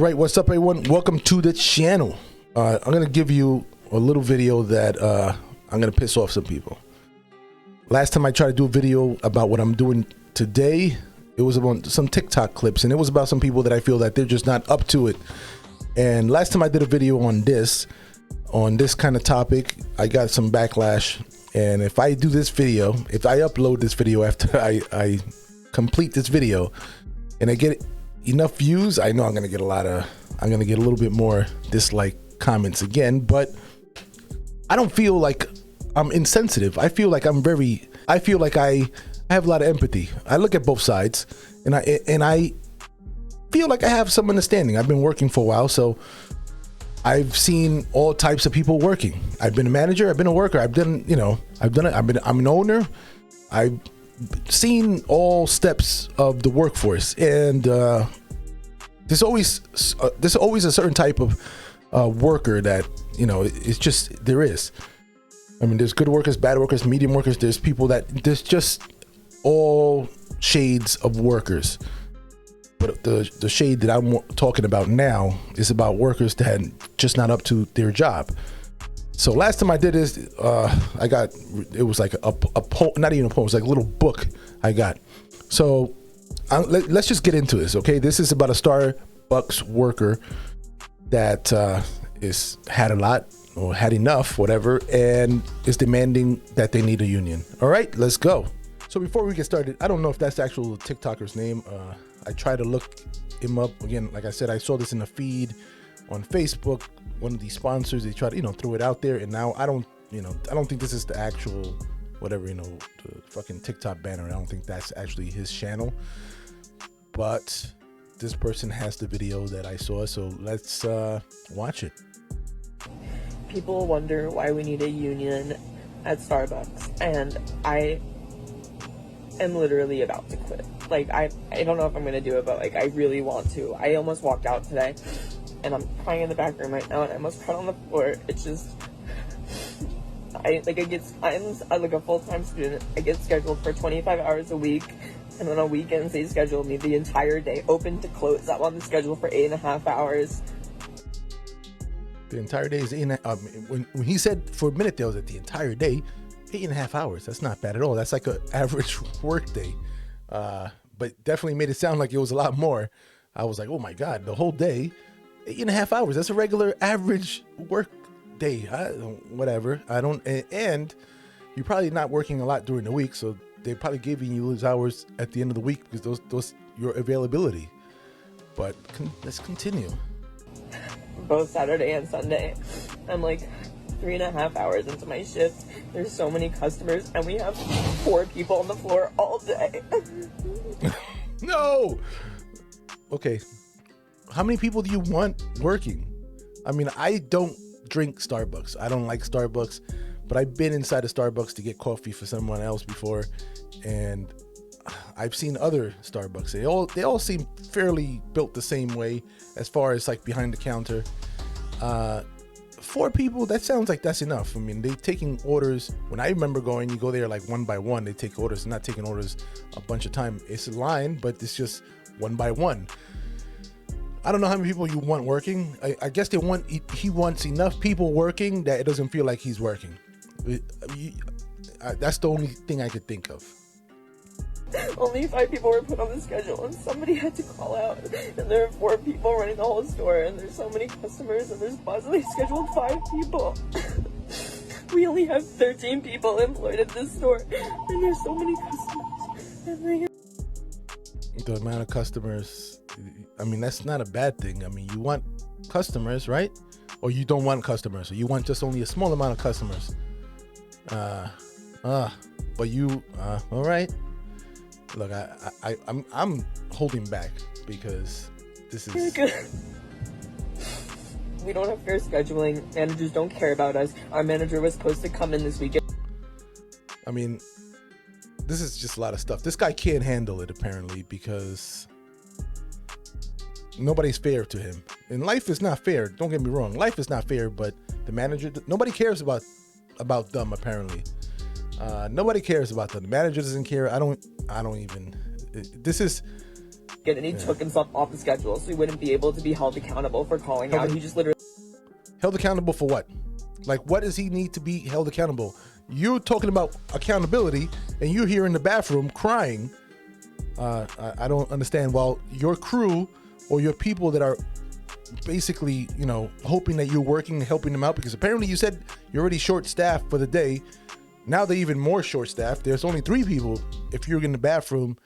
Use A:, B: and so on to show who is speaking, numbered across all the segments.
A: right, what's up, everyone? Welcome to the channel. I'm gonna give you a little video that I'm gonna piss off some people. Last time I tried to do a video about what I'm doing today, it was about some TikTok clips, and it was about some people that I feel that they're just not up to it. And last time I did a video on this kind of topic, I got some backlash. And if I do this video, if I upload this video after I complete this video and I get enough views, I know I'm gonna get a little bit more dislike comments again. But I don't feel like I'm insensitive. I feel like I have a lot of empathy. I look at both sides, and I feel like I have some understanding. I've been working for a while, so I've seen all types of people working. I've been a manager, I've been a worker, I'm an owner. I've seen all steps of the workforce, and there's always a certain type of worker that, it's just, there is. I mean, there's good workers, bad workers, medium workers. There's just all shades of workers. But the shade that I'm talking about now is about workers that just not up to their job. So last time I did this, it was like a poem, not even a poem, it was like a little book I got. So let's just get into this, okay? This is about a Starbucks worker that had a lot, or had enough, whatever, and is demanding that they need a union. All right, let's go. So before we get started, I don't know if that's the actual TikToker's name. I tried to look him up again. Like I said, I saw this in the feed on Facebook. One of these sponsors, they tried to, throw it out there, and now I don't think this is the actual whatever, the fucking TikTok banner. I don't think that's actually his channel. But this person has the video that I saw, so let's watch it.
B: People wonder why we need a union at Starbucks, and I am literally about to quit. Like, I don't know if I'm gonna do it, but like, I really want to. I almost walked out today, and I'm crying in the back room right now, and I almost cried on the floor. It's just, I'm like a full-time student. I get scheduled for 25 hours a week, and then on weekends they schedule me the entire day, open to close. I'm on the schedule for 8.5 hours.
A: The entire day is when he said for a minute there was that the entire day, 8.5 hours. That's not bad at all. That's like an average work day. But definitely made it sound like it was a lot more. I was like, oh my God, the whole day, 8.5 hours. That's a regular average work day. Whatever. And you're probably not working a lot during the week, so they're probably giving you those hours at the end of the week because those your availability. But let's continue.
B: Both Saturday and Sunday, I'm like 3.5 hours into my shift. There's so many customers, and we have 4 people on the floor all day.
A: No. Okay. How many people do you want working? I mean, I don't drink Starbucks. I don't like Starbucks, but I've been inside a Starbucks to get coffee for someone else before, and I've seen other Starbucks. They all seem fairly built the same way as far as like behind the counter. 4 people, that sounds like that's enough. I mean, they taking orders. When I remember going, you go there like one by one. They take orders, not taking orders a bunch of time. It's a line, but it's just one by one. I don't know how many people you want working. I guess he wants enough people working that it doesn't feel like he's working. That's the only thing I could think of.
B: Only 5 people were put on the schedule, and somebody had to call out, and there are 4 people running the whole store, and there's so many customers, and there's possibly scheduled 5 people. We only have 13 people employed at this store, and there's so many customers.
A: The amount of customers, I mean, that's not a bad thing. I mean, you want customers, right? Or you don't want customers, or you want just only a small amount of customers. But you, all right. Look, I'm holding back because this is.
B: We don't have fair scheduling. Managers don't care about us. Our manager was supposed to come in this weekend.
A: I mean, this is just a lot of stuff. This guy can't handle it apparently because nobody's fair to him. And life is not fair. Don't get me wrong. Life is not fair, but the manager, nobody cares about them apparently. Nobody cares about them. The manager doesn't care. I don't even. This is
B: and he took himself off the schedule so he wouldn't be able to be held accountable for calling out. He just literally
A: held accountable for what? Like, what does he need to be held accountable? You're talking about accountability, and you're here in the bathroom crying. I don't understand. While your crew or your people that are basically, you know, hoping that you're working, helping them out, because apparently you said you're already short-staffed for the day. Now they're even more short-staffed. There's only 3 people if you're in the bathroom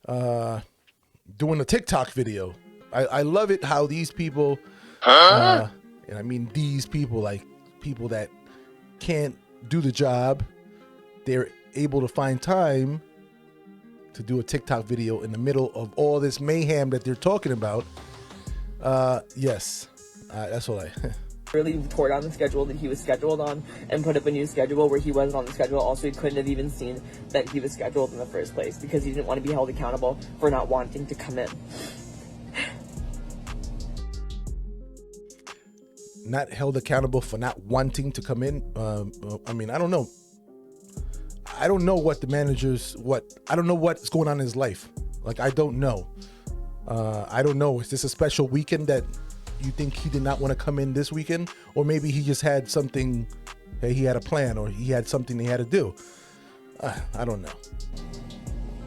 A: doing a TikTok video. I love it how these people, and I mean these people, like people that can't do the job, they're able to find time to do a TikTok video in the middle of all this mayhem that they're talking about. Yes, that's all I...
B: really tore down the schedule that he was scheduled on and put up a new schedule where he wasn't on the schedule. Also, he couldn't have even seen that he was scheduled in the first place because he didn't want to be held accountable for not wanting to come in.
A: Not held accountable for not wanting to come in. I mean, I don't know. I don't know what the manager's, I don't know what's going on in his life. Like, I don't know. I don't know. Is this a special weekend that you think he did not want to come in this weekend? Or maybe he just had something, he had a plan, or he had something he had to do. I don't know.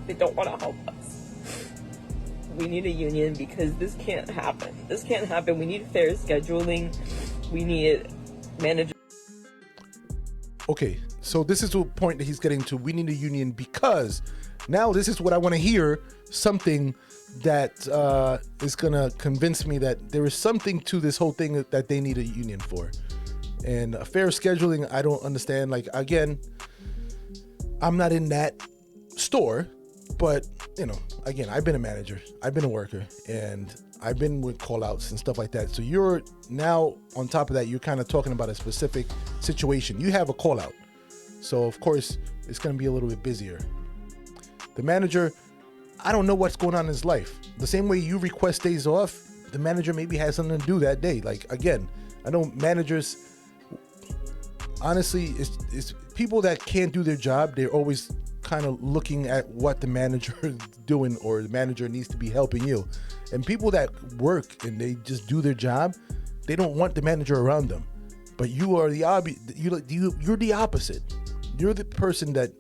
B: They don't want to help us. We need a union because this can't happen. This can't happen. We need fair scheduling. We need managers.
A: Okay, so this is the point that he's getting to. We need a union because now this is what I want to hear. Something that is going to convince me that there is something to this whole thing that they need a union for. And fair scheduling, I don't understand. Like, again, I'm not in that store, but, you know, again, I've been a manager, I've been a worker, and I've been with call outs and stuff like that. So you're now, on top of that, you're kind of talking about a specific situation. You have a call out. So, of course, it's going to be a little bit busier. The manager, I don't know what's going on in his life. The same way you request days off, the manager maybe has something to do that day. Like, again, I know managers, honestly, it's people that can't do their job. They're always kind of looking at what the manager is doing, or the manager needs to be helping you. And people that work and they just do their job, they don't want the manager around them. But you are you're the opposite. You're the person that,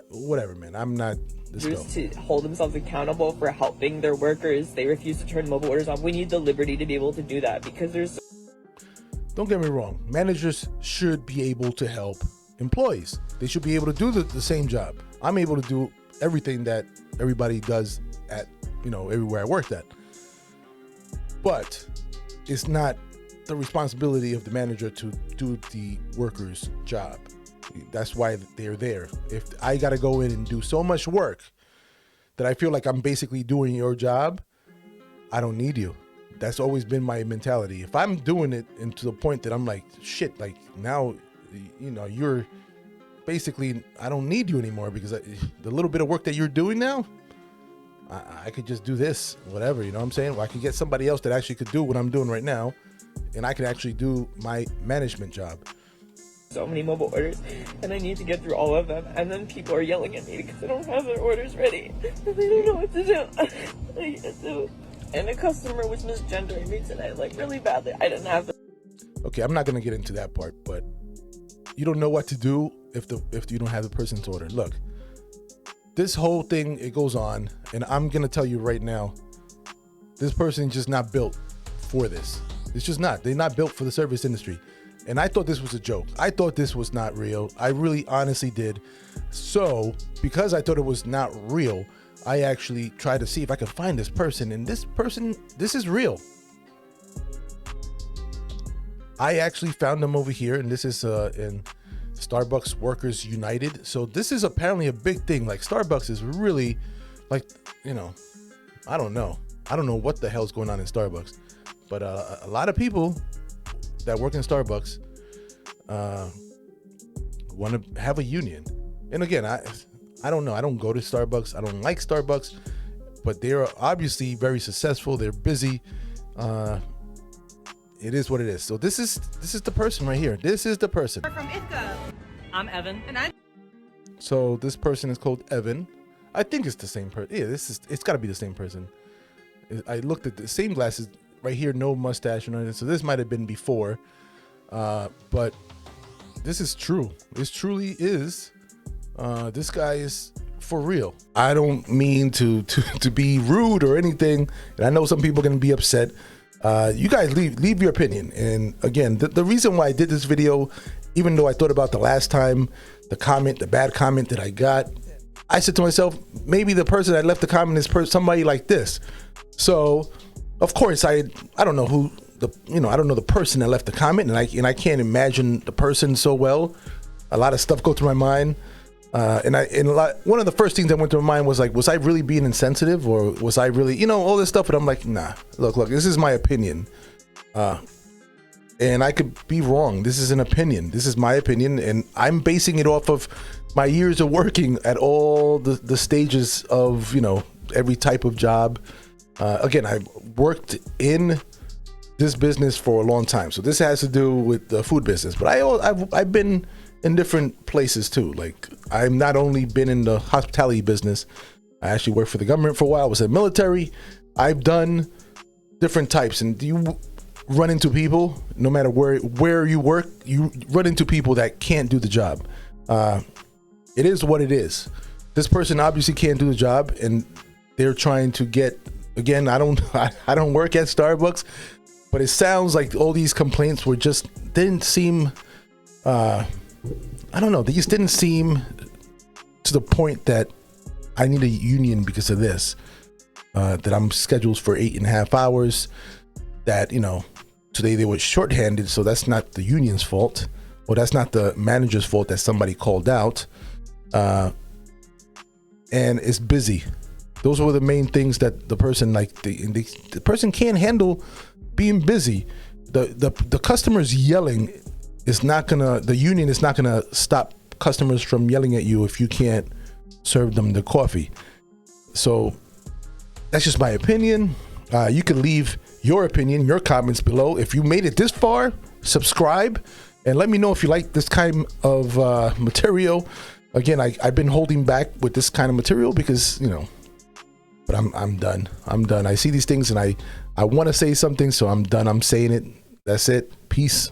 A: whatever, man. I'm not.
B: To hold themselves accountable for helping their workers. They refuse to turn mobile orders on. We need the liberty to be able to do that because there's...
A: Don't get me wrong. Managers should be able to help employees. They should be able to do the same job. I'm able to do everything that everybody does at, you know, everywhere I worked at. But it's not the responsibility of the manager to do the worker's job. That's why they're there. If I got to go in and do so much work that I feel like I'm basically doing your job, I don't need you. That's always been my mentality. If I'm doing it and to the point that I'm like, shit, like now, you know, you're basically, I don't need you anymore because the little bit of work that you're doing now, I could just do this, whatever, you know what I'm saying? Well, I could get somebody else that actually could do what I'm doing right now, and I could actually do my management job.
B: So many mobile orders, and I need to get through all of them, and then people are yelling at me because they don't have their orders ready, and they don't know what to do. And a customer was misgendering me today, like really badly. I didn't have the...
A: Okay, I'm not gonna get into that part, but you don't know what to do if you don't have the person's order. Look, this whole thing, it goes on, and I'm gonna tell you right now, this person's just not built for this. It's just not. They're not built for the service industry. And I thought this was a joke. I thought this was not real. I really honestly did. So, because I thought it was not real, I actually tried to see if I could find this person. And this person, this is real. I actually found them over here, and this is in Starbucks Workers United. So this is apparently a big thing. Like, Starbucks is really, like, you know, I don't know. I don't know what the hell's going on in Starbucks. But a lot of people that work in Starbucks want to have a union. And again, I don't know. I don't go to Starbucks. I don't like Starbucks, but they're obviously very successful. They're busy. It is what it is. So this is the person right here. This is the person.
C: We're from Ithaca. I'm Evan. And I'm...
A: So this person is called Evan. I think it's the same person. Yeah, it's got to be the same person. I looked at the same glasses right here, no mustache or anything. So this might have been before, but this is true. This truly is. This guy is for real. I don't mean to be rude or anything, and I know some people are gonna be upset. You guys leave your opinion. And again, the reason why I did this video, even though I thought about the last time, the bad comment that I got, I said to myself, maybe the person that left the comment is somebody like this. So, of course, I don't know who I don't know the person that left the comment, and I can't imagine the person so well. A lot of stuff go through my mind, one of the first things that went through my mind was like, was I really being insensitive, or was I really, all this stuff? But I'm like, nah. Look, this is my opinion, and I could be wrong. This is an opinion. This is my opinion, and I'm basing it off of my years of working at all the stages of every type of job. Again, I worked in this business for a long time, so this has to do with the food business. But I've been in different places too. Like, I've not only been in the hospitality business, I actually worked for the government for a while. I was in the military. I've done different types, and you run into people, no matter where you work, you run into people that can't do the job. It is what it is. This person obviously can't do the job, and they're trying to get. Again, I don't work at Starbucks, but it sounds like all these complaints didn't seem. I don't know. They just didn't seem to the point that I need a union because of this. That I'm scheduled for 8.5 hours. That today they were shorthanded, so that's not the union's fault, or that's not the manager's fault that somebody called out. And it's busy. Those were the main things that the person the person can't handle being busy. The customers yelling is not gonna. The union is not gonna stop customers from yelling at you if you can't serve them the coffee. So that's just my opinion. You can leave your opinion, your comments below. If you made it this far, subscribe and let me know if you like this kind of material. Again, I've been holding back with this kind of material because but I'm done. I see these things and I want to say something, so I'm done. I'm saying it. That's it. Peace.